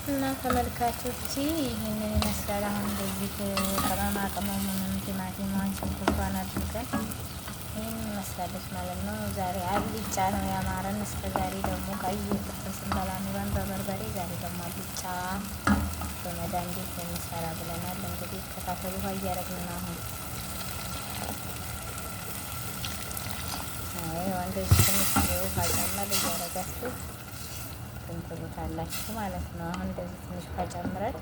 እና ተመልካቾች ይህንን ይመስላል። አሁን እንደዚህ ቅመማ ቅመሙንም ቲማቲሟን ሽንኩርቷን አድርገን ይህን ይመስላለች ማለት ነው። ዛሬ አልጫ ነው ያማረን። እስከ ዛሬ ደግሞ ቀይ ፍርፍር ስንበላ ኑረን በበርበሬ፣ ዛሬ ደግሞ አልጫ በመዳን ቤት የሚሰራ ብለናል። እንግዲህ ከታተሉ ውሃ እያደረግን ነው አሁን እንደዚህ ትንሽ ውሃ ጨመር እያደረጋችሁ ትንትሉታላችሁ ማለት ነው። አሁን እንደዚህ ትንሽ ውሃ ጨምረን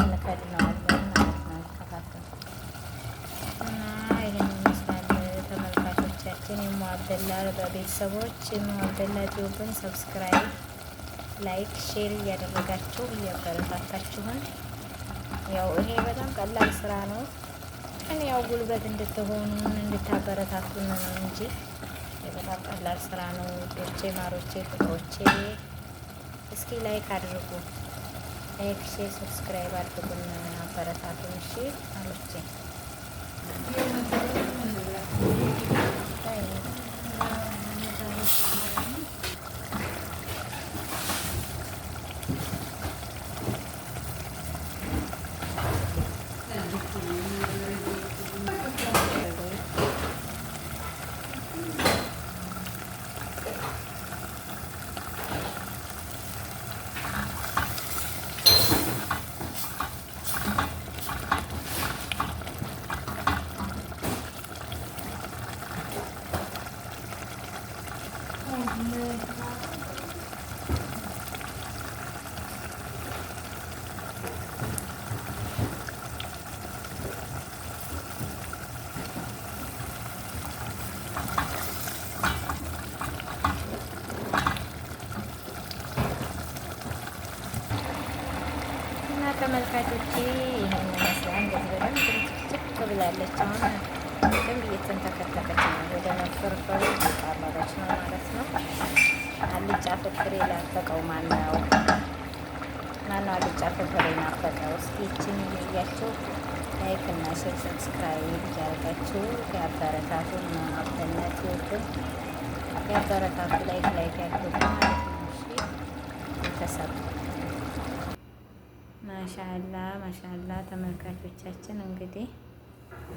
እንከድነዋለን ማለት ነው። ከታተሉ እና ይህን ይመስላል ተመልካቾቻችን። የሙአብደላ በቤተሰቦች የሙአብደላ ቲዩብን ሰብስክራይብ፣ ላይክ፣ ሼር እያደረጋችሁ እያበረታታችሁን። ያው ይሄ በጣም ቀላል ስራ ነው፣ ግን ያው ጉልበት እንድትሆኑን እንድታበረታቱን ነው እንጂ በጣም ቀላል ስራ ነው። ውዶቼ፣ ማሮቼ፣ ፍቅሮቼ እስኪ ላይክ አድርጉ። ላይክ፣ ሼር፣ ሰብስክራይብ አድርጉን፣ አበረታቱን። እሺ አሎቼ ተመልካቾቼ ይሄን ይመስላል። እንደዚህ በደንብ ጭቅ ብላለች። አሁን በደንብ እየተንተከተከች ነው፣ ወደ መፈርፈሩ እየቃረበች ነው ማለት ነው። አልጫ ፍርፍር የናፈቀው ማነው? አልጫ ፍርፍር የናፈቀው? እስኪ ይችን እያያችሁ ላይክ እና ሼር ሰብስክራይብ እያደረጋችሁ ያበረታቱ ነው። አብነት ይወትን ያበረታቱ፣ ላይክ ያድርጉ ማለት ነው። እሺ ቤተሰብ ማሻአላ ተመልካቾቻችን፣ እንግዲህ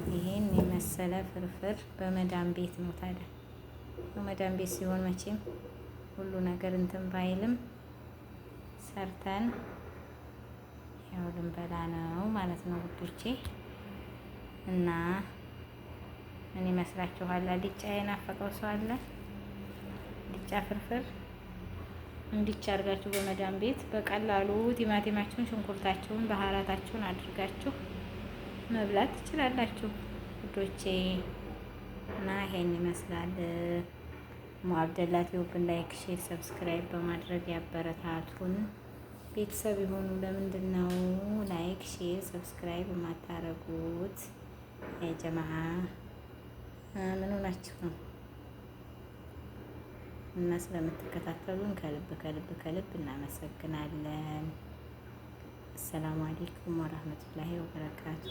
ይሄን የመሰለ ፍርፍር በመዳን ቤት ነው። ታዲያ በመዳን ቤት ሲሆን መቼም ሁሉ ነገር እንትን ባይልም ሰርተን ያው ልንበላ ነው ማለት ነው ውዶቼ። እና ምን ይመስላችኋል? አልጫ የናፈቀው ሰው አለ? አልጫ ፍርፍር እንዲቻ አድርጋችሁ በመዳን ቤት በቀላሉ ቲማቲማችሁን፣ ሽንኩርታችሁን፣ ባህራታችሁን አድርጋችሁ መብላት ትችላላችሁ ውዶቼ። እና ይሄን ይመስላል። ሙአብደላ ቲዩብን ላይክ፣ ሼር፣ ሰብስክራይብ በማድረግ ያበረታቱን፣ ቤተሰብ የሆኑ። ለምንድን ነው ላይክ፣ ሼር፣ ሰብስክራይብ የማታረጉት? የጀማዓ ምን ሆናችሁ ነው? እና ስለምትከታተሉን ከልብ እናመሰግናለን። አሰላሙ አለይኩም ወራህመቱላሂ ወበረካቱ።